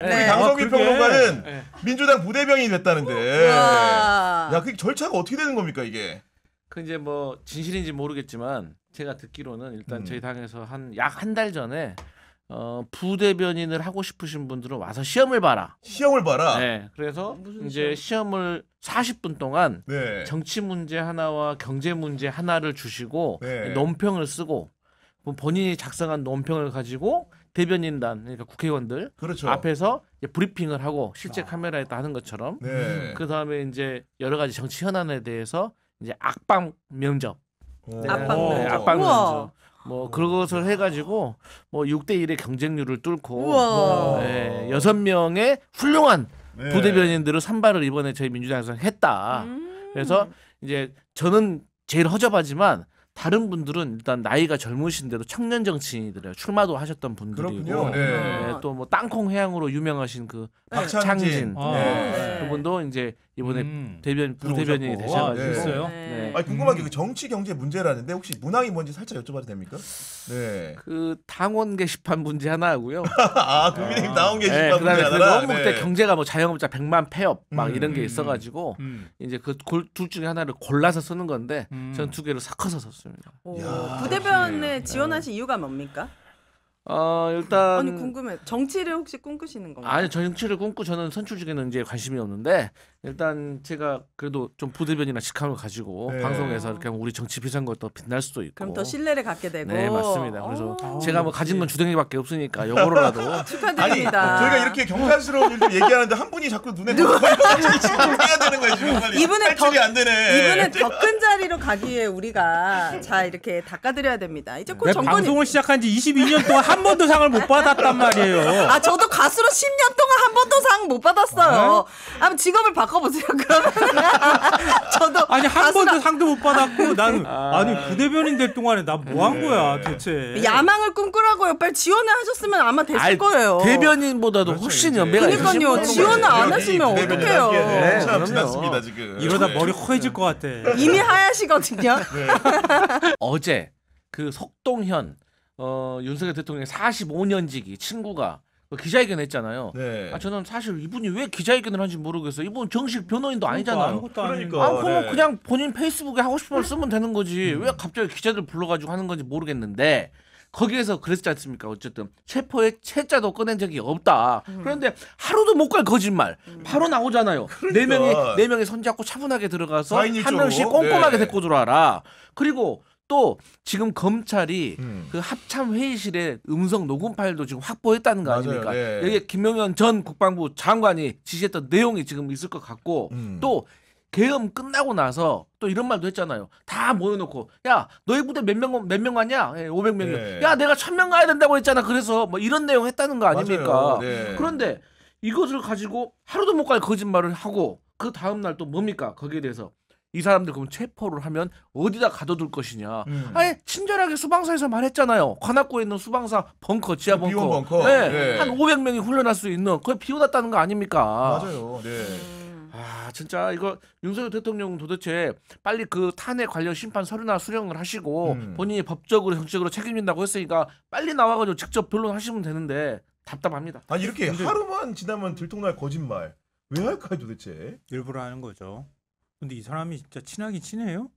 우리 네. 강성기 평론가는 네. 민주당 부대변인이 됐다는데. 우와. 야, 그 절차가 어떻게 되는 겁니까 이게? 그 이제 뭐 진실인지 모르겠지만 제가 듣기로는 일단 저희 당에서 약 한 달 전에 부대변인을 하고 싶으신 분들은 와서 시험을 봐라. 시험을 봐라. 네. 그래서 이제 시험을 40분 동안 네. 정치 문제 하나와 경제 문제 하나를 주시고 네. 논평을 쓰고 본인이 작성한 논평을 가지고 대변인단 그러니까 국회의원들 그렇죠. 앞에서 이제 브리핑을 하고 실제 카메라에다 하는 것처럼 네. 그 다음에 이제 여러 가지 정치 현안에 대해서 이제 악방 면접, 악방 면접. 악방 우와. 면접, 뭐 그것을 해가지고 뭐 6대 1의 경쟁률을 뚫고 우와. 6명의 훌륭한 네. 부대변인들을 선발을 이번에 저희 민주당에서 했다. 그래서 이제 저는 제일 허접하지만 다른 분들은 일단 나이가 젊으신데도 청년 정치인이더래요. 출마도 하셨던 분들이고 그렇군요. 네. 또 뭐 땅콩 해양으로 유명하신 그 박창진. 네. 그분도 이제 이번에 부대변인이 들어오셨고. 되셔가지고 있어요? 네. 아니, 궁금한 게 그 정치 경제 문제라는데 혹시 문항이 뭔지 살짝 여쭤봐도 됩니까? 네. 그 당원 게시판 문제 하나 하고요. 아, 국민의힘 나온 게 네, 있다 그다음에 문제 그 하나. 너무 그때 경제가 뭐 자영업자 100만 폐업 막 이런 게 음, 있어가지고 이제 그 둘 중에 하나를 골라서 쓰는 건데 전 두 개를 섞어서 썼습니다. 야, 부대변에 지원하신 이유가 뭡니까? 일단 아니 궁금해. 정치를 혹시 꿈꾸시는 건가요? 아니 정치를 꿈꾸 저는 선출직에는 이제 관심이 없는데 일단 제가 그래도 좀 부대변이나 직함을 가지고 네. 방송에서 이렇게 하면 우리 정치 비상구가 또 빛날 수도 있고. 그럼 더 신뢰를 갖게 되고. 네 맞습니다. 그래서 제가 뭐 가진 건 주댕이밖에 없으니까 요거로라도 축하드립니다. 아니, 저희가 이렇게 경탄스러운 일들 얘기하는데 한 분이 자꾸 눈에 보여요. 지금 해야 되는 거예요 지금. 빨리. 이분은 탈출이 안 되네. 이분은 더 큰 자리로 가기 위해 우리가 자 이렇게 닦아드려야 됩니다. 이제 곧 내 정권이. 방송을 시작한 지 22년 동안 한 번도 상을 못 받았단 말이에요. 아 저도 가수로 10년 동안 한 번도 상 못 받았어요. 한번 직업을 바꿔보세요. 그러면 저도 아니 한 가수나- 번도 상도 못 받았고 나는 아니 부대변인 될 동안에 나 뭐 한 거야 도대체. 야망을 꿈꾸라고요. 빨리 지원을 하셨으면 아마 됐을 거예요. 대변인보다도 훨씬 연배가 있으신 그러니까요. 분인 지원을 거예요. 안 하시면 어떡해요. 네, 참 그럼요. 지났습니다 지금. 이러다 머리 허해질 것 같아. 이미 하얗시거든요. 어제 그 석동현 윤석열 대통령의 45년지기 친구가 기자회견 했잖아요. 네. 저는 사실 이분이 왜 기자회견을 하는지 모르겠어요. 이분 정식 변호인도 아니잖아요. 아무것도 아닌데. 그러니까. 그러면 네. 그냥 본인 페이스북에 하고 싶은 걸 쓰면 되는 거지. 왜 갑자기 기자들 불러가지고 하는 건지 모르겠는데 거기에서 그랬지 않습니까? 어쨌든 체포의 채자도 꺼낸 적이 없다. 그런데 하루도 못 갈 거짓말 바로 나오잖아요. 그러니까. 네 명이 손잡고 차분하게 들어가서 4인 1조로. 한 명씩 꼼꼼하게 네. 데리고 들어와라. 그리고 또 지금 검찰이 음. 그 합참 회의실에 음성 녹음 파일도 지금 확보했다는 거 맞아요. 아닙니까? 네. 여기에 김용현 전 국방부 장관이 지시했던 내용이 지금 있을 것 같고 또 계엄 끝나고 나서 또 이런 말도 했잖아요. 다 모여놓고 야 너희 부대 몇 명 왔냐? 500명이요. 네. 야 내가 1000명 가야 된다고 했잖아. 그래서 뭐 이런 내용 했다는 거 아닙니까? 맞아요. 네. 그런데 이것을 가지고 하루도 못 갈 거짓말을 하고 그 다음 날 또 뭡니까? 거기에 대해서 이 사람들 그럼 체포를 하면 어디다 가둬둘 것이냐? 아니 친절하게 수방사에서 말했잖아요. 관악구에 있는 수방사 벙커, 지하 벙커. 비원 벙커. 네. 네. 한 500명이 훈련할 수 있는 그걸 비워놨다는 거 아닙니까? 맞아요. 네. 진짜 이거 윤석열 대통령 도대체 빨리 그 탄핵 관련 심판 서류나 수령을 하시고 본인이 법적으로 정치적으로 책임진다고 했으니까 빨리 나와가지고 직접 변론하시면 되는데 답답합니다. 아니 이렇게 하루만 지나면 들통날 거짓말 왜 할까요 도대체? 일부러 하는 거죠. 근데 이 사람이 진짜 친하긴 친해요?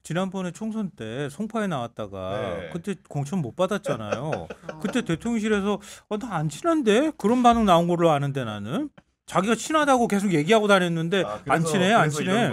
지난번에 총선 때 송파에 나왔다가 네. 그때 공천 못 받았잖아요. 그때 대통령실에서 나 안 친한데? 그런 반응 나온 걸로 아는데 나는 자기가 친하다고 계속 얘기하고 다녔는데 안 친해 안 친해.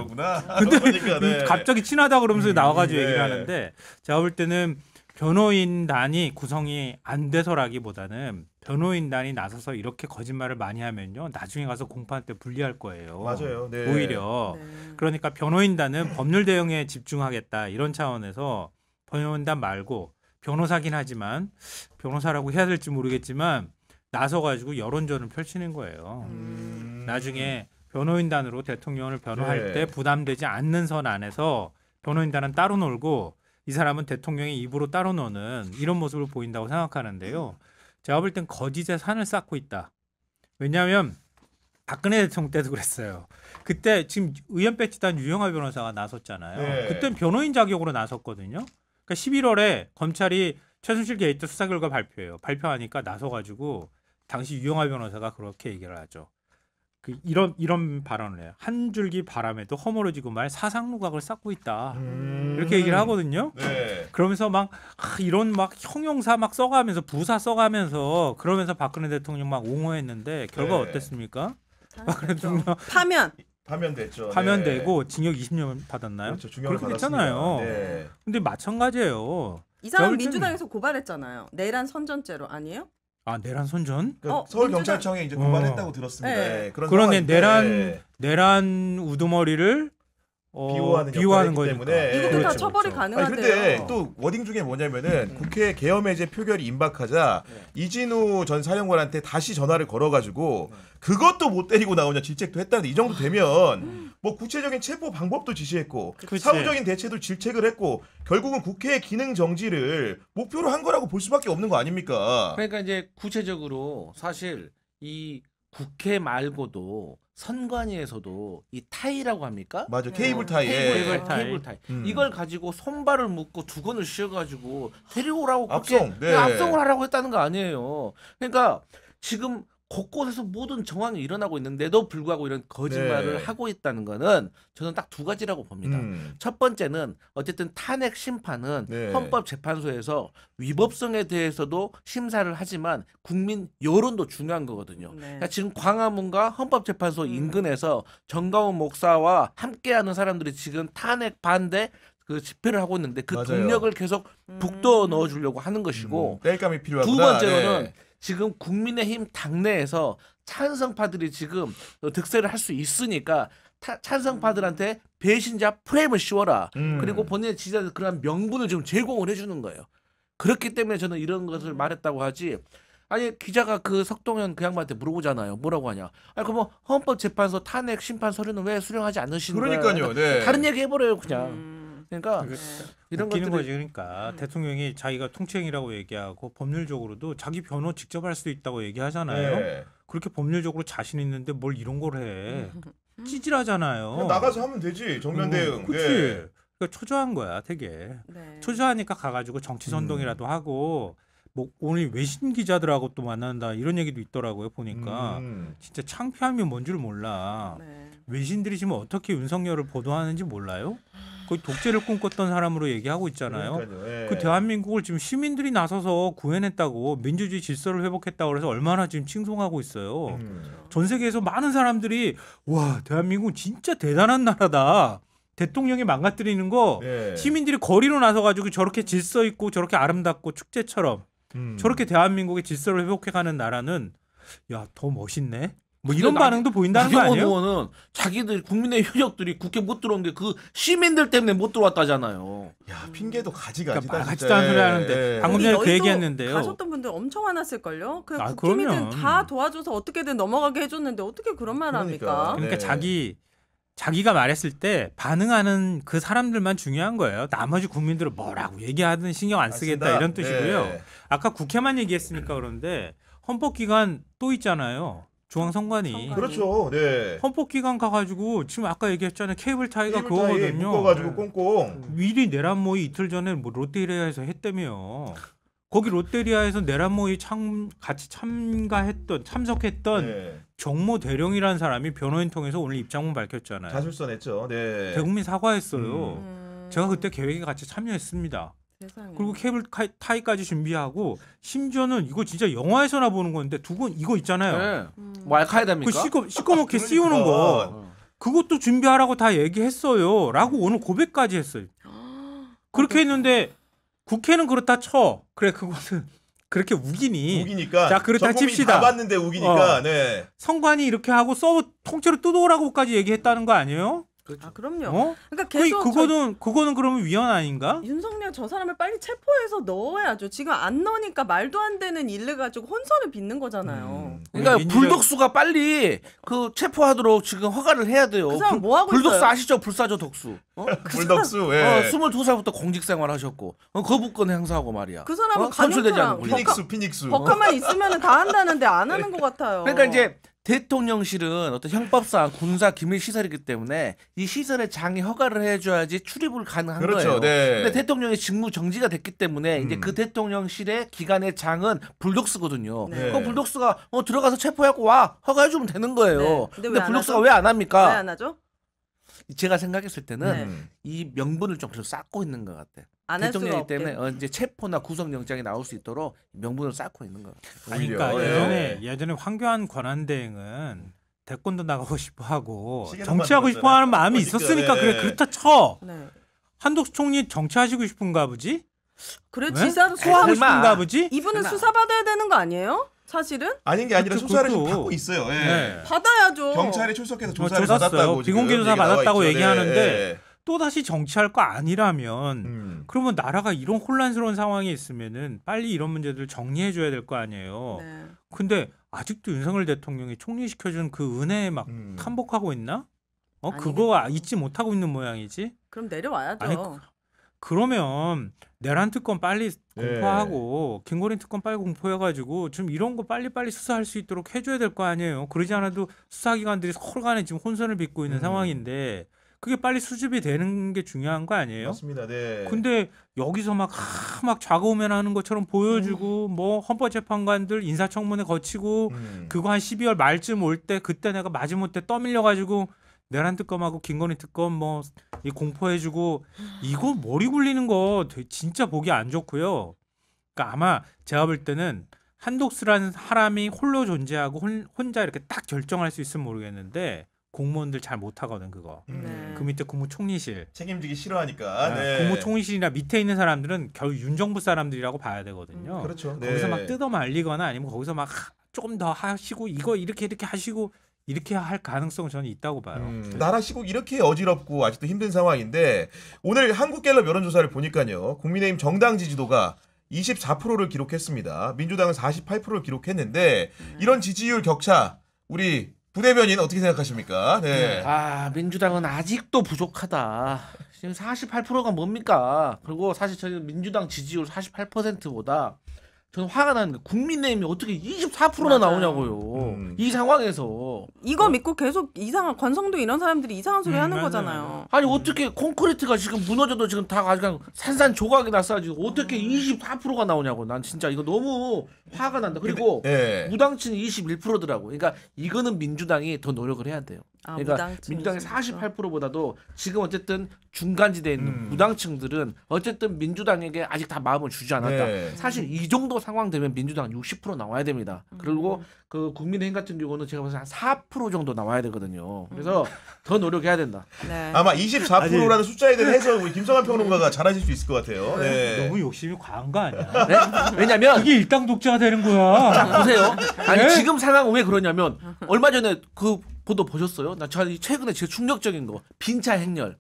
근데 그러니까, 네. 갑자기 친하다 그러면서 나와가지고 네. 얘기를 하는데 제가 볼 때는 변호인단이 구성이 안 돼서라기보다는 변호인단이 나서서 이렇게 거짓말을 많이 하면요 나중에 가서 공판 때 불리할 거예요. 맞아요. 네. 오히려 그러니까 변호인단은 법률 대응에 집중하겠다 이런 차원에서 변호인단 말고 변호사긴 하지만 변호사라고 해야 될지 모르겠지만 나서가지고 여론전을 펼치는 거예요. 나중에 변호인단으로 대통령을 변호할 네. 때 부담되지 않는 선 안에서 변호인단은 따로 놀고 이 사람은 대통령의 입으로 따로 노는 이런 모습을 보인다고 생각하는데요. 제가 볼 땐 거짓의 산을 쌓고 있다. 왜냐하면 박근혜 대통령 때도 그랬어요. 그때 지금 의원 배치단 유영하 변호사가 나섰잖아요. 네. 그땐 변호인 자격으로 나섰거든요. 그러니까 11월에 검찰이 최순실 게이트 수사 결과 발표해요. 발표하니까 나서가지고 당시 유영하 변호사가 그렇게 얘기를 하죠. 이런 발언을 해요. 한 줄기 바람에도 허물어지고 말 사상누각을 쌓고 있다. 이렇게 얘기를 하거든요. 네. 그러면서 막 이런 막 형용사 막 써가면서 부사 써가면서 그러면서 박근혜 대통령 막 옹호했는데 결과 네. 어땠습니까? 박근혜 대통령 파면됐죠. 파면되고 징역 20년 받았나요? 그렇죠. 중형을 그렇게 받았습니다. 됐잖아요. 네. 근데 마찬가지예요. 이 사람 여튼- 민주당에서 고발했잖아요. 내란 선전죄로 아니에요? 아 내란 선전? 그 서울 민주당- 경찰청에 이제 고발했다고 들었습니다. 네. 네. 그런 그러네 상황인데, 내란 우두머리를 비호하는 비호하는 역할이기 거니까. 때문에. 이것도 다 그렇죠, 처벌이 그렇죠. 아니 가능한데요. 근데 또 워딩 중에 뭐냐면은 국회 계엄해제 표결이 임박하자 이진우 전 사령관한테 다시 전화를 걸어가지고 그것도 못 때리고 나오냐 질책도 했다는데 이 정도 되면 뭐 구체적인 체포 방법도 지시했고 그치. 사후적인 대책도 질책을 했고 결국은 국회의 기능 정지를 목표로 한 거라고 볼 수밖에 없는 거 아닙니까? 그러니까 이제 구체적으로 사실 이 국회 말고도 선관위에서도 이 타이라고 합니까? 맞아 케이블 타이에 케이블 타이. 케이블 타이. 음. 이걸 가지고 손발을 묶고 두건을 씌워가지고 데리고오라고 그렇게 압송, 네. 압송을 하라고 했다는 거 아니에요. 그러니까 지금 곳곳에서 모든 정황이 일어나고 있는데도 불구하고 이런 거짓말을 네. 하고 있다는 거는 저는 딱 두 가지라고 봅니다. 첫 번째는 어쨌든 탄핵 심판은 네. 헌법재판소에서 위법성에 대해서도 심사를 하지만 국민 여론도 중요한 거거든요. 네. 그러니까 지금 광화문과 헌법재판소 인근에서 정가훈 목사와 함께하는 사람들이 지금 탄핵 반대 그 집회를 하고 있는데 그 맞아요. 동력을 계속 북돋워 넣어주려고 하는 것이고 땔감이 필요하구나. 두 번째로는 네. 지금 국민의힘 당내에서 찬성파들이 지금 득세를 할 수 있으니까 찬성파들한테 배신자 프레임을 씌워라. 그리고 본인의 지지자들 그런 명분을 지금 제공을 해주는 거예요. 그렇기 때문에 저는 이런 것을 말했다고 하지. 아니 기자가 그 석동현 그 양반한테 물어보잖아요. 뭐라고 하냐? 아니 그럼 헌법재판소 탄핵 심판 서류는 왜 수령하지 않으시는 거예요? 그러니까요. 네. 다른 얘기 해버려요 그냥. 그러니까 이런 웃기는 것들이 거지. 그러니까 대통령이 자기가 통치행위라고 얘기하고 법률적으로도 자기 변호 직접 할 수도 있다고 얘기하잖아요. 네. 그렇게 법률적으로 자신 있는데 뭘 이런 걸 해. 찌질하잖아요. 그냥 나가서 하면 되지 정면 대응. 그렇지. 네. 그러니까 초조한 거야 되게. 네. 초조하니까 가가지고 정치 선동이라도 하고 뭐 오늘 외신 기자들하고 또 만난다 이런 얘기도 있더라고요 보니까. 진짜 창피함이 뭔 줄 몰라. 네. 외신들이 지금 어떻게 윤석열을 보도하는지 몰라요? 거의 독재를 꿈꿨던 사람으로 얘기하고 있잖아요. 그러니까요. 예. 그 대한민국을 지금 시민들이 나서서 구해냈다고 민주주의 질서를 회복했다고 그래서 얼마나 지금 칭송하고 있어요. 전 세계에서 많은 사람들이 와 대한민국은 진짜 대단한 나라다. 대통령이 망가뜨리는 거 예. 시민들이 거리로 나서가지고 저렇게 질서 있고 저렇게 아름답고 축제처럼 저렇게 대한민국의 질서를 회복해가는 나라는 야 더 멋있네. 뭐 이런 반응도 보인다는 거 나경원 아니에요? 의원은 자기들 국민의 효력들이 국회 못 들어온 게 그 시민들 때문에 못 들어왔다잖아요. 야 핑계도 가지가지다. 그러니까 말 진짜. 같지도 않은 소리 예. 하는데 예. 방금 우리 전에 그 여의도 얘기했는데요. 가셨던 분들 엄청 화났을걸요. 그 아, 국민들 그럼요. 다 도와줘서 어떻게든 넘어가게 해줬는데 어떻게 그런 말 합니까? 그러니까 네. 자기가 말했을 때 반응하는 그 사람들만 중요한 거예요. 나머지 국민들은 뭐라고 얘기하든 신경 안 쓰겠다 쓴다. 이런 뜻이고요. 네. 아까 국회만 얘기했으니까 그런데 헌법기관 또 있잖아요. 중앙선관위. 그렇죠. 네. 헌법기관 가가지고 지금 아까 얘기했잖아요. 케이블 타이가 케이블 타이에 그거거든요. 묶어가지고 꽁꽁. 미리 내란 모의 이틀 전에 뭐 롯데리아에서 했다며. 거기 롯데리아에서 내란 모의 같이 참석했던 네. 정모 대령이라는 사람이 변호인 통해서 오늘 입장문 밝혔잖아요. 자술서 냈죠. 네. 대국민 사과했어요. 제가 그때 계획에 같이 참여했습니다. 세상에. 그리고 케이블 타이까지 준비하고 심지어는 이거 진짜 영화에서나 보는 건데 두건 이거 있잖아요. 네. 뭐 알카에다입니까? 그 시꺼멓게 씌우는 거 그것도 준비하라고 다 얘기했어요. 라고 오늘 고백까지 했어요. 그렇게 했는데 국회는 그렇다 쳐. 그래 그것은 그렇게 우기니. 우기니까. 자, 그렇다 전 국민이 칩시다. 다 봤는데 우기니까. 어. 네. 선관위 이렇게 하고 통째로 뜯어오라고까지 얘기했다는 거 아니에요? 아 그럼요. 어? 그러니까 계속 그거는 그러면 위헌 아닌가? 윤석열 저 사람을 빨리 체포해서 넣어야죠. 지금 안 넣으니까 말도 안 되는 일을 가지고 혼선을 빚는 거잖아요. 그러니까 민주적- 불독수가 빨리 그 체포하도록 지금 허가를 해야 돼요. 그 사람 뭐 하고 불독수 있어요? 아시죠? 불사조 독수. 불덕수. 예. 22살부터 공직생활 하셨고 거부권 행사하고 말이야. 그 사람은 선출되지 않은 관용차랑 분이. 피닉스. 법카만 있으면 다 한다는데 안 하는 것 같아요. 그러니까 이제 대통령실은 어떤 형법상 군사 기밀 시설이기 때문에 이 시설의 장이 허가를 해줘야지 출입을 가능한 그렇죠. 거예요. 네. 근데 대통령의 직무 정지가 됐기 때문에 이제 그 대통령실의 기관의 장은 불독스거든요. 네. 그럼 불독스가 들어가서 체포하고 와 허가해주면 되는 거예요. 네. 근데 왜안 불독스가 하죠? 왜 안 합니까? 왜 안 하죠? 제가 생각했을 때는 네. 이 명분을 좀 계속 쌓고 있는 것 같아. 안 할 수가 대통령이기 없게. 때문에 이제 체포나 구속영장이 나올 수 있도록 명분을 쌓고 있는 것 같아요. 아니, 오히려, 그러니까 예. 예전에 황교안 권한대행은 대권도 나가고 싶어하고 시계도 정치하고 만들었잖아요. 싶어하는 마음이 그러니까, 있었으니까 네. 그래 그렇다 쳐. 네. 한덕수 총리 정치하시고 싶은가 보지? 그래 네? 지사도 소하고 설마. 싶은가 보지? 이분은 설마. 수사 받아야 되는 거 아니에요? 사실은 아닌 게 아니라 그것도- 수사를 지금 그것도- 받고 있어요. 예. 네. 받아야죠. 경찰에 출석해서 조사를 조사했어요. 받았다고 비공개 지금 조사 얘기가 나와 받았다고 있죠. 얘기하는데 네. 또 다시 정치할 거 아니라면 그러면 나라가 이런 혼란스러운 상황에 있으면은 빨리 이런 문제들 정리해 줘야 될 거 아니에요. 네. 근데 아직도 윤석열 대통령이 총리시켜준 그 은혜에 막 탐복하고 있나? 아니, 그거 잊지 못하고 있는 모양이지. 그럼 내려와야죠. 아니, 그러면 내란 특검 빨리 네. 공포하고 김건희 특검 빨리 공포해가지고 좀 이런 거 빨리빨리 수사할 수 있도록 해줘야 될 거 아니에요. 그러지 않아도 수사기관들이 서로 간에 지금 혼선을 빚고 있는 상황인데 그게 빨리 수습이 되는 게 중요한 거 아니에요? 맞습니다. 네. 근데 여기서 막 좌고우면하는 것처럼 보여주고 뭐 헌법재판관들 인사청문회 거치고 그거 한 12월 말쯤 올 때 그때 내가 마지못해 떠밀려가지고 내란 특검하고 김건희 특검 뭐 이 공포해주고 이거 머리 굴리는 거 진짜 보기 안 좋고요. 그러니까 아마 제가 볼 때는 한독수라는 사람이 홀로 존재하고 혼자 이렇게 딱 결정할 수 있으면 모르겠는데 공무원들 잘 못하거든 그거. 네. 그 밑에 국무총리실. 책임지기 싫어하니까. 네. 국무총리실이나 밑에 있는 사람들은 결국 윤정부 사람들이라고 봐야 되거든요. 그렇죠. 네. 거기서 막 뜯어 말리거나 아니면 거기서 막 조금 더 하시고 이거 이렇게 하시고 이렇게 할 가능성은 저는 있다고 봐요. 나라 시국 이렇게 어지럽고 아직도 힘든 상황인데 오늘 한국갤럽 여론조사를 보니까요. 국민의힘 정당 지지도가 24%를 기록했습니다. 민주당은 48%를 기록했는데 이런 지지율 격차 우리 부대변인 어떻게 생각하십니까? 네. 민주당은 아직도 부족하다. 지금 48%가 뭡니까? 그리고 사실 저는 민주당 지지율 48%보다 저는 화가 나는 게 국민의힘이 어떻게 24%나 맞아요. 나오냐고요. 이 상황에서. 이거 믿고 계속 이상한 권성도 이런 사람들이 이상한 소리 하는 맞아요. 거잖아요. 아니 어떻게 콘크리트가 지금 무너져도 지금 다 그냥 산산조각이 났어가지고 어떻게 24%가 나오냐고. 난 진짜 이거 너무 화가 난다. 그리고 네. 무당층이 21%더라고. 그러니까 이거는 민주당이 더 노력을 해야 돼요. 그러니까 무당층이 민주당의 48%보다도 지금 어쨌든 중간지대에 있는 무당층들은 어쨌든 민주당에게 아직 다 마음을 주지 않았다. 네. 사실 이 정도 상황 되면 민주당 60% 나와야 됩니다. 그리고 그 국민의힘 같은 경우는 제가 봐서 한 4% 정도 나와야 되거든요. 그래서 더 노력해야 된다. 네. 아마 24%라는 숫자에 대한 해석 우리 김성환 평론가가 잘하실 수 있을 것 같아요. 네. 너무 욕심이 과한 거 아니야? 네? 왜냐면 이게 일당 독자가 되는 거야. 보세요. 아니 네? 지금 상황은 왜 그러냐면 얼마 전에 그 보도 보셨어요? 나 최근에 제일 충격적인 거 빈차 행렬.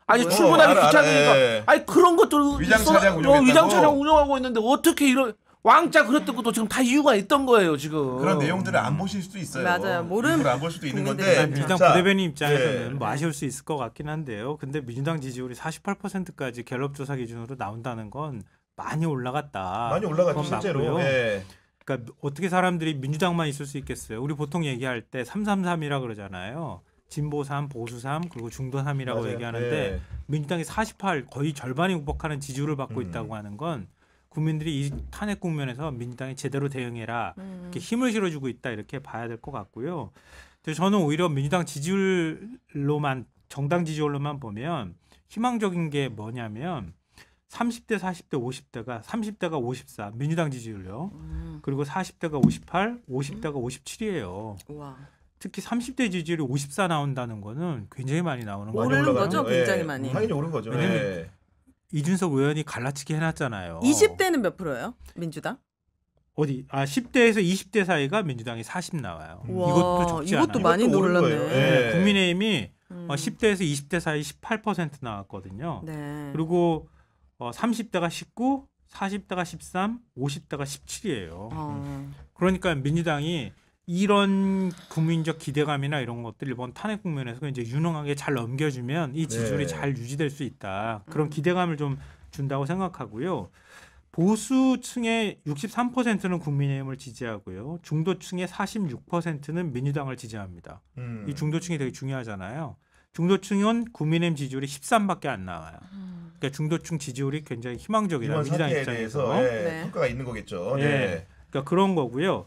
아니 뭐요? 출근하기 알아, 귀찮으니까. 알아, 예. 아니 그런 것들 위장 차량 운영했다고? 위장 차량 운영하고 있는데 어떻게 이런 왕자 그랬던 것도 지금 다 이유가 있던 거예요 지금. 그런 내용들을 안 보실 수도 있어요. 맞아요. 모르는 일부러 안 볼 수도 있는 국민들이 건데. 민주당 자, 부대변인 입장에서는 네. 뭐 아쉬울 수 있을 것 같긴 한데요. 근데 민주당 지지율이 48%까지 갤럽 조사 기준으로 나온다는 건 많이 올라갔다. 많이 올라갔죠 그건 실제로. 맞고요. 예. 그러니까 어떻게 사람들이 민주당만 있을 수 있겠어요. 우리 보통 얘기할 때 333이라 그러잖아요. 진보 3, 보수 3, 그리고 중도 3이라고 맞아요. 얘기하는데 예. 민주당이 48 거의 절반이 극복하는 지지율을 받고 있다고 하는 건 국민들이 이 탄핵 국면에서 민주당이 제대로 대응해라 이렇게 힘을 실어주고 있다 이렇게 봐야 될 것 같고요. 근데 저는 오히려 민주당 지지율로만 정당 지지율로만 보면 희망적인 게 뭐냐면 30대, 40대, 50대가 30대가 54 민주당 지지율요. 그리고 40대가 58, 50대가 57이에요. 와. 특히 30대 지지율이 54 나온다는 거는 굉장히 많이 나오는 많이 거예요. 오르는 올라가죠. 거죠? 굉장히 예. 많이. 당연히 오른 거죠. 왜냐면 예. 이준석 의원이 갈라치기 해놨잖아요. 20대는 몇 프로예요? 민주당? 어디? 10대에서 20대 사이가 민주당이 40 나와요. 와, 이것도 적지 이것도 않아요. 많이 이것도 오른 놀랐네. 거예요. 네, 예. 국민의힘이 10대에서 20대 사이 18% 나왔거든요. 네. 그리고 30대가 19, 40대가 13, 50대가 17이에요. 그러니까 민주당이 이런 국민적 기대감이나 이런 것들 이번 탄핵 국면에서 이제 유능하게 잘 넘겨주면 이 지지율이 네. 잘 유지될 수 있다. 그런 기대감을 좀 준다고 생각하고요. 보수층의 63%는 국민의힘을 지지하고요. 중도층의 46%는 민주당을 지지합니다. 이 중도층이 되게 중요하잖아요. 중도층은 국민의힘 지지율이 13밖에 안 나와요. 그러니까 중도층 지지율이 굉장히 희망적이다. 이번 민주당 사태에 입장에서. 대해서 네. 평가가 있는 거겠죠. 예. 네. 그러니까 그런 거고요.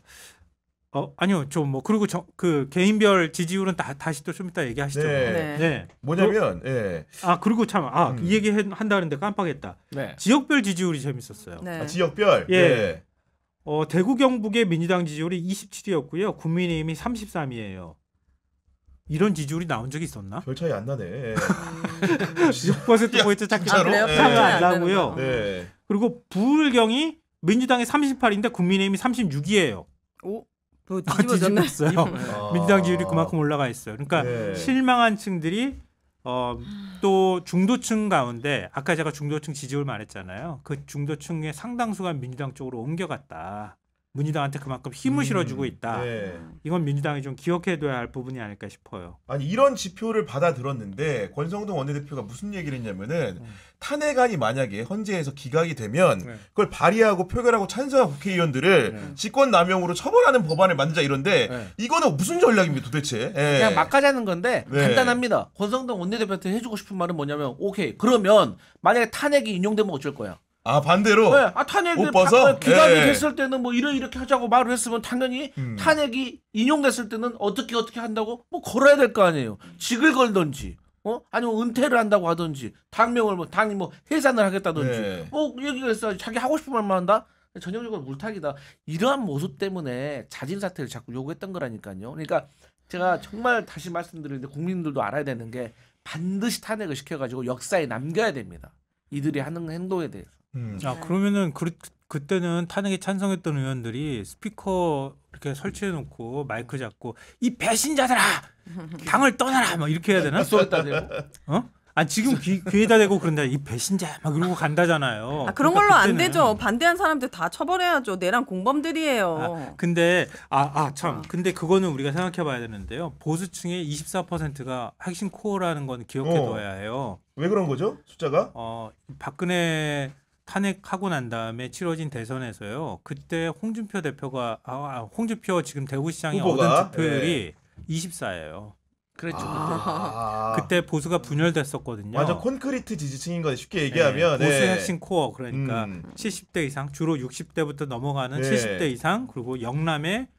아니요, 좀 뭐 그리고 그 개인별 지지율은 다시 또 좀 이따 얘기하시죠. 네. 네. 네. 뭐냐면 예. 그리고 참 이 얘기 한다는데 깜빡했다. 네. 지역별 지지율이 재밌었어요. 네. 지역별. 예. 예. 대구 경북의 민주당 지지율이 27이었고요. 국민의힘이 33이에요. 이런 지지율이 나온 적이 있었나? 별 차이 안 나네. 예. 6%포인트 찾기 진짜로? 그래요? 예. 차이가 안 안 되는 나고요. 거야. 네. 그리고 부울경이 민주당이 38인데 국민의힘이 36이에요. 오, 뭐 뒤집어졌네. 뒤집었어요. 아. 민주당 지지율이 그만큼 올라가 있어요. 그러니까 네. 실망한 층들이 또 중도층 가운데 아까 제가 중도층 지지율 말했잖아요. 그 중도층의 상당수가 민주당 쪽으로 옮겨갔다. 민주당한테 그만큼 힘을 실어주고 있다. 네. 이건 민주당이 좀 기억해둬야 할 부분이 아닐까 싶어요. 아니 이런 지표를 받아들었는데 권성동 원내대표가 무슨 얘기를 했냐면은 탄핵안이 만약에 헌재에서 기각이 되면 네. 그걸 발의하고 표결하고 찬성한 국회의원들을 네. 직권남용으로 처벌하는 법안을 만들자 이런데 네. 이거는 무슨 전략입니까 도대체? 예. 그냥 막 가자는 건데 네. 간단합니다. 권성동 원내대표한테 해주고 싶은 말은 뭐냐면 오케이 그러면 만약에 탄핵이 인용되면 어쩔 거야? 아 반대로 네, 탄핵이 못 봐서? 기각이 예. 됐을 때는 뭐 이렇게 하자고 말을 했으면 당연히 탄핵이 인용됐을 때는 어떻게 한다고 뭐 걸어야 될 거 아니에요. 직을 걸든지 아니면 은퇴를 한다고 하든지 당명을 당이 해산을 하겠다든지 네. 얘기가 있어 자기 하고 싶은 말만 한다. 전형적으로 물타기다. 이러한 모습 때문에 자진 사퇴를 자꾸 요구했던 거라니까요. 그러니까 제가 정말 다시 말씀드리는데 국민들도 알아야 되는 게 반드시 탄핵을 시켜가지고 역사에 남겨야 됩니다. 이들이 하는 행동에 대해서. 그러면은 그때는 탄핵에 찬성했던 의원들이 스피커 이렇게 설치해놓고 마이크 잡고 이 배신자들아 당을 떠나라 막 이렇게 해야 되나? 쏘였다 대고. 지금 귀에다 대고 그런다 이 배신자 막 이러고 간다잖아요. 그런 그러니까 걸로 안 그때는. 되죠. 반대한 사람들 다 처벌해야죠. 내랑 공범들이에요. 근데 근데 그거는 우리가 생각해봐야 되는데요. 보수층의 24%가 핵심 코어라는 건 기억해둬야 해요. 왜 그런 거죠? 숫자가? 박근혜 탄핵하고 난 다음에 치러진 대선에서요. 그때 홍준표 대표가 홍준표 지금 대구시장이 후보가? 얻은 득표율이 24예요. 그랬죠. 그때 보수가 분열됐었거든요. 완전 콘크리트 지지층인 거네 쉽게 얘기하면. 보수 네. 핵심 코어 그러니까 70대 이상 주로 60대부터 넘어가는 네. 70대 이상 그리고 영남의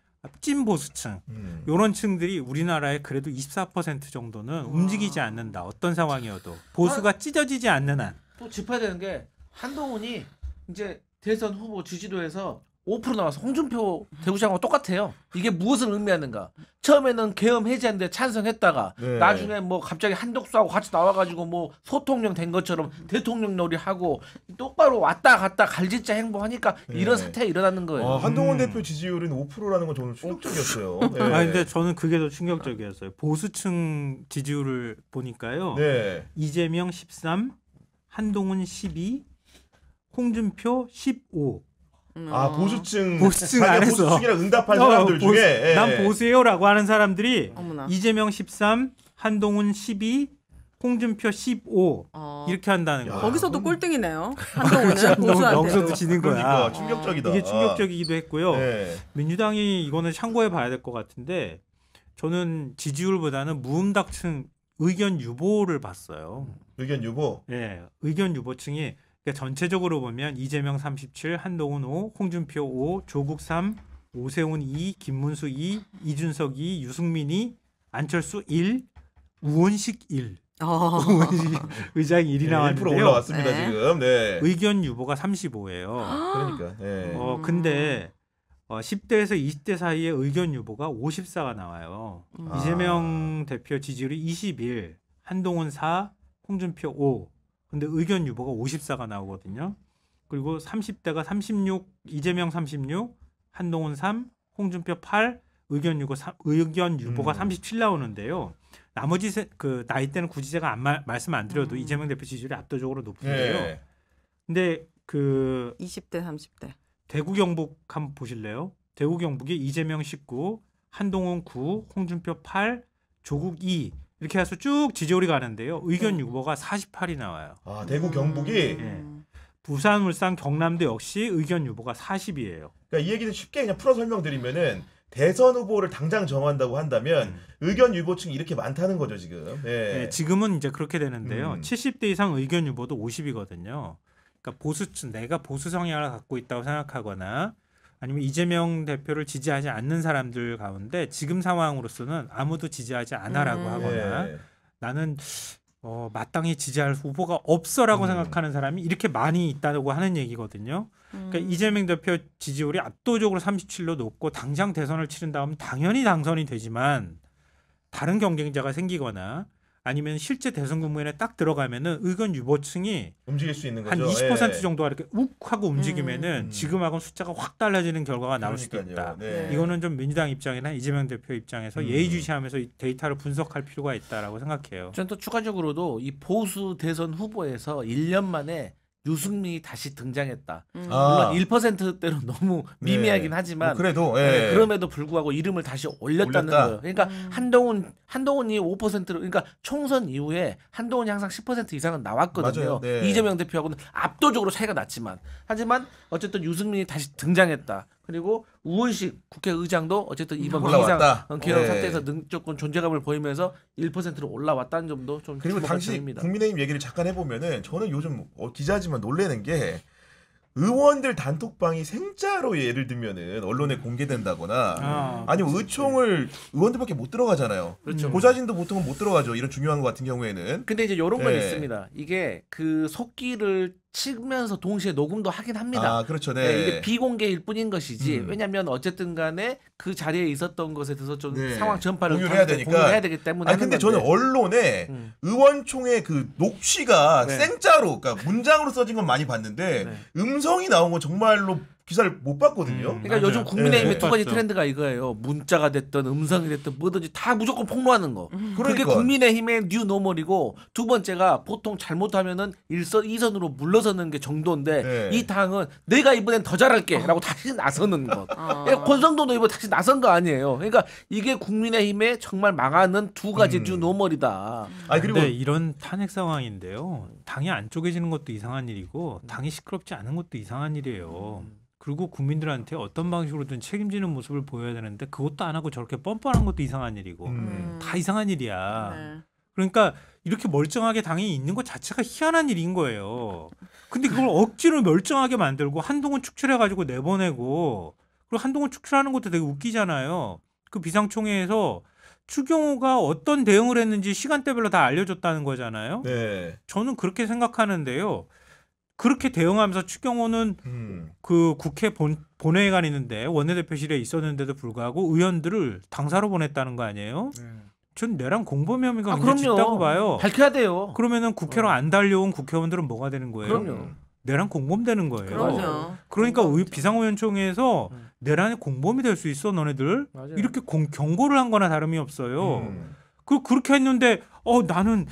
찐 보수층 이런 층들이 우리나라에 그래도 24% 정도는 움직이지 않는다. 어떤 상황이어도 보수가 찢어지지 않는 한. 또 짚어야 되는 게 한동훈이 이제 대선 후보 지지도에서 5% 나와서 홍준표 대구시장하고 똑같아요. 이게 무엇을 의미하는가? 처음에는 계엄 해제하는데 찬성했다가 네. 나중에 갑자기 한독수하고 같이 나와가지고 소통령 된 것처럼 대통령 놀이하고 똑바로 왔다 갔다 갈짓자 행보하니까 네. 이런 사태가 일어나는 거예요. 한동훈 대표 지지율은 5%라는 건 저는 충격적이었어요. 네. 근데 저는 그게 더 충격적이었어요. 보수층 지지율을 보니까요. 네. 이재명 13, 한동훈 12, 홍준표 15. 보수층 자기 안에서 보수층이랑 응답한 사람들 중에 난 보수예요라고 하는 사람들이 어머나. 이재명 13, 한동훈 12, 홍준표 15 이렇게 한다는 거예요. 거기서도 꼴등이네요. 한동훈은 보수한테. 여기서도 지는 거야. 그러니까 충격적이다. 이게 충격적이기도 했고요. 네. 민주당이 이거는 참고해 봐야 될 것 같은데 저는 지지율보다는 무응답층 의견 유보를 봤어요. 의견 유보. 네, 의견 유보층이 그러니까 전체적으로 보면 이재명 37, 한동훈 5, 홍준표 5, 조국 3, 오세훈 2, 김문수 2, 이준석 2, 유승민 2, 안철수 1, 우원식 1. 우원식 의장이 1이 나왔는데요. 1% 올라왔습니다 네. 지금. 네. 의견 유보가 35예요. 그러니까. 네. 근데 10대에서 20대 사이의 의견 유보가 54가 나와요. 이재명 대표 지지율이 21, 한동훈 4, 홍준표 5. 근데 의견 유보가 54가 나오거든요. 그리고 30대가 36, 이재명 36, 한동훈 3, 홍준표 8, 의견 유보가 37 나오는데요. 나머지 그 나이대는 굳이 제가 말씀 안 드려도 이재명 대표 지지율이 압도적으로 높은데요. 네. 근데 그 20대 30대. 대구 경북 한번 보실래요? 대구 경북이 이재명 19, 한동훈 9, 홍준표 8, 조국 2 이렇게 해서 쭉 지지율이 가는데요. 의견 유보가 48이 나와요. 대구 경북이 예. 부산, 울산, 경남도 역시 의견 유보가 40이에요. 그러니까 이 얘기는 쉽게 그냥 풀어 설명드리면은 대선 후보를 당장 정한다고 한다면 의견 유보층이 이렇게 많다는 거죠 지금. 예. 네, 지금은 이제 그렇게 되는데요. 70대 이상 의견 유보도 50이거든요. 그러니까 보수층, 내가 보수 성향을 갖고 있다고 생각하거나 아니면 이재명 대표를 지지하지 않는 사람들 가운데 지금 상황으로서는 아무도 지지하지 않아라고 하거나 예. 나는 마땅히 지지할 후보가 없어라고 생각하는 사람이 이렇게 많이 있다고 하는 얘기거든요. 그러니까 이재명 대표 지지율이 압도적으로 37로 높고 당장 대선을 치른다면 당연히 당선이 되지만 다른 경쟁자가 생기거나 아니면 실제 대선 국면에 딱 들어가면은 의견 유보층이 움직일 수 있는 한 거죠. 20% 예. 정도가 이렇게 욱 하고 움직이면은 지금하고는 숫자가 확 달라지는 결과가 나올 수도 그러니까요. 있다. 네. 이거는 좀 민주당 입장이나 이재명 대표 입장에서 예의주시하면서 이 데이터를 분석할 필요가 있다라고 생각해요. 저는 또 추가적으로도 이 보수 대선 후보에서 1년 만에 유승민이 다시 등장했다. 아. 물론 1%대로 너무 미미하긴 하지만 뭐 그래도 네, 예. 그럼에도 불구하고 이름을 다시 올렸다는 올렸다. 거예요. 그러니까 한동훈이 5%로 그러니까 총선 이후에 한동훈이 항상 10% 이상은 나왔거든요. 맞아요. 네. 이재명 대표하고는 압도적으로 차이가 났지만 하지만 어쨌든 유승민이 다시 등장했다. 그리고 우원식 국회의장도 어쨌든 이번 올라왔다. 비상 개헌 네. 사태에서 조금 존재감을 보이면서 1%로 올라왔다는 점도 좀 그리고 주목할 당시 점입니다. 국민의힘 얘기를 잠깐 해보면은 저는 요즘 기자지만 놀래는 게 의원들 단톡방이 생짜로 예를 들면은 언론에 공개된다거나 아니면 의총을 의원들밖에 못 들어가잖아요. 그렇죠. 보좌진도 보통은 못 들어가죠. 이런 중요한 것 같은 경우에는. 근데 이제 이런 건 네. 있습니다. 이게 그 속기를 치면서 동시에 녹음도 하긴 합니다. 아 그렇죠. 네. 네, 이게 비공개일 뿐인 것이지. 왜냐하면 어쨌든 간에 그 자리에 있었던 것에 대해서 좀 네. 상황 전파를 공유를 해야 다른데 되니까. 공유를 해야 되기 때문에. 아니 근데 하는 저는 건데. 언론에 음. 의원총회 그 녹취가 네. 생짜로 그러니까 문장으로 써진 건 많이 봤는데 네. 음성이 나온 건 정말로 기사를 못 봤거든요. 그러니까 맞아요. 요즘 국민의힘의 네. 두 가지 봤죠. 트렌드가 이거예요. 문자가 됐든 음성이 됐든 뭐든지 다 무조건 폭로하는 거. 그게 그러니까. 국민의힘의 뉴 노멀이고 두 번째가 보통 잘못하면은 1선, 2선으로 물러서는 게 정도인데 네. 이 당은 내가 이번엔 더 잘할게 라고 다시 나서는 것. 그러니까 권성도도 이번 다시 나선 거 아니에요. 그러니까 이게 국민의힘의 정말 망하는 두 가지 뉴 노멀이다. 아니 그리고 근데 이런 탄핵 상황인데요. 당이 안 쪼개지는 것도 이상한 일이고 당이 시끄럽지 않은 것도 이상한 일이에요. 그리고 국민들한테 어떤 방식으로든 책임지는 모습을 보여야 되는데 그것도 안 하고 저렇게 뻔뻔한 것도 이상한 일이고 다 이상한 일이야. 네. 그러니까 이렇게 멀쩡하게 당이 있는 것 자체가 희한한 일인 거예요. 근데 그걸 억지로 멀쩡하게 만들고 한동훈 축출해가지고 내보내고 그리고 한동훈 축출하는 것도 되게 웃기잖아요. 그 비상총회에서 추경호가 어떤 대응을 했는지 시간대별로 다 알려줬다는 거잖아요. 네. 저는 그렇게 생각하는데요. 그렇게 대응하면서 추경호는 그 국회 본회의가 있는데 원내대표실에 있었는데도 불구하고 의원들을 당사로 보냈다는 거 아니에요? 전 내란 공범 혐의가 굉장히 짙다고 봐요. 밝혀야 돼요. 그러면은 국회로 안 달려온 국회의원들은 뭐가 되는 거예요? 그럼요. 내란 공범되는 거예요. 그럼요. 그러니까 비상의원총회에서 내란의 공범이 될 수 있어 너네들 맞아요. 이렇게 경고를 한 거나 다름이 없어요. 그렇게 했는데 나는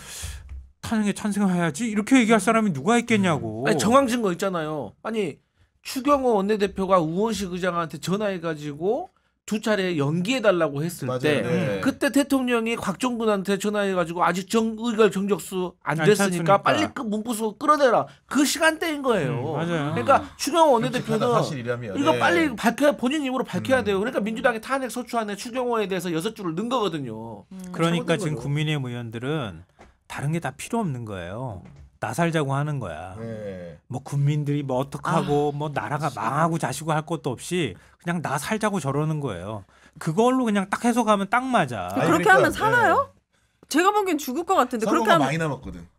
탄핵에 찬성해야지 이렇게 얘기할 사람이 누가 있겠냐고. 아니, 정황 증거 있잖아요. 아니 추경호 원내대표가 우원식 의장한테 전화해가지고 두 차례 연기해달라고 했을 맞아요. 때 네. 그때 대통령이 곽종근한테 전화해가지고 아직 의결 정적수 안 안 됐으니까 찼으니까. 빨리 그 문부수 끌어내라. 그 시간대인 거예요. 맞아요. 그러니까 추경호 원내대표는 사실이라면 이거 네. 빨리 본인 입으로 밝혀야 돼요. 그러니까 민주당이 탄핵 소추안에 추경호에 대해서 6줄을 넣은 거거든요. 그러니까 잘못된 지금 거죠. 국민의힘 의원들은 다른 게 다 필요 없는 거예요. 나 살자고 하는 거야. 네. 뭐 국민들이 뭐 어떡하고 뭐 나라가 망하고 자시고 할 것도 없이 그냥 나 살자고 저러는 거예요. 그걸로 그냥 딱 해석하면 딱 맞아. 아니, 그렇게 그러니까, 하면 살아요? 제가 보기엔 죽을 것 같은데 그렇게 선거가 하면 많이 남았거든.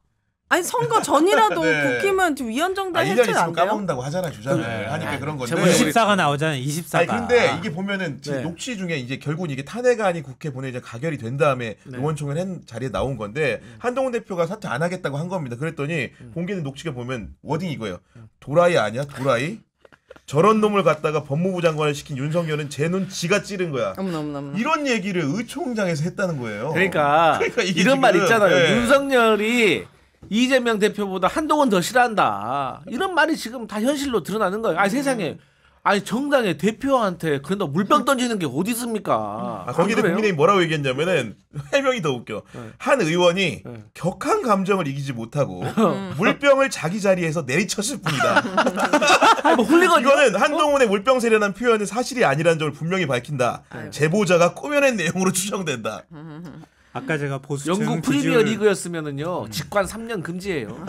아니 선거 전이라도 네. 국힘은 위원 정도 1년이 해체는 지금 안 돼요? 까먹는다고 하잖아 주장을 하니까 그런 건데. 제발 24가 나오잖아요. 24가. 아니 근데 이게 보면은 지금 네. 녹취 중에 이제 결국은 이게 탄핵 안이 국회 본회의 가결이 된 다음에 네. 의원총회 한 자리에 나온 건데 한동훈 대표가 사퇴 안 하겠다고 한 겁니다. 그랬더니 공개된 녹취가 보면 워딩 이거예요. 도라이 아니야? 도라이? 저런 놈을 갖다가 법무부 장관을 시킨 윤석열은 제 눈 지가 찌른 거야. 어머나. 이런 얘기를 의총장에서 했다는 거예요. 그러니까 이게 이런 말 지금, 있잖아요. 네. 윤석열이 이재명 대표보다 한동훈 더 싫어한다. 이런 말이 지금 다 현실로 드러나는 거예요. 아니 세상에 아니 정당의 대표한테 그런다 물병 던지는 게 어디 있습니까? 아, 거기에 안 그래요? 국민의힘 뭐라고 얘기했냐면은 해명이 더 웃겨. 네. 한 의원이 네. 격한 감정을 이기지 못하고 물병을 자기 자리에서 내리쳤을 뿐이다. 아니 뭐 훌리건 이거는 한동훈의 물병 세례라는 표현은 사실이 아니라는 점을 분명히 밝힌다. 아이고. 제보자가 꾸며낸 내용으로 추정된다. 아까 제가 보수층 영국 프리미어 지지율 리그였으면은요 직관 3년 금지예요.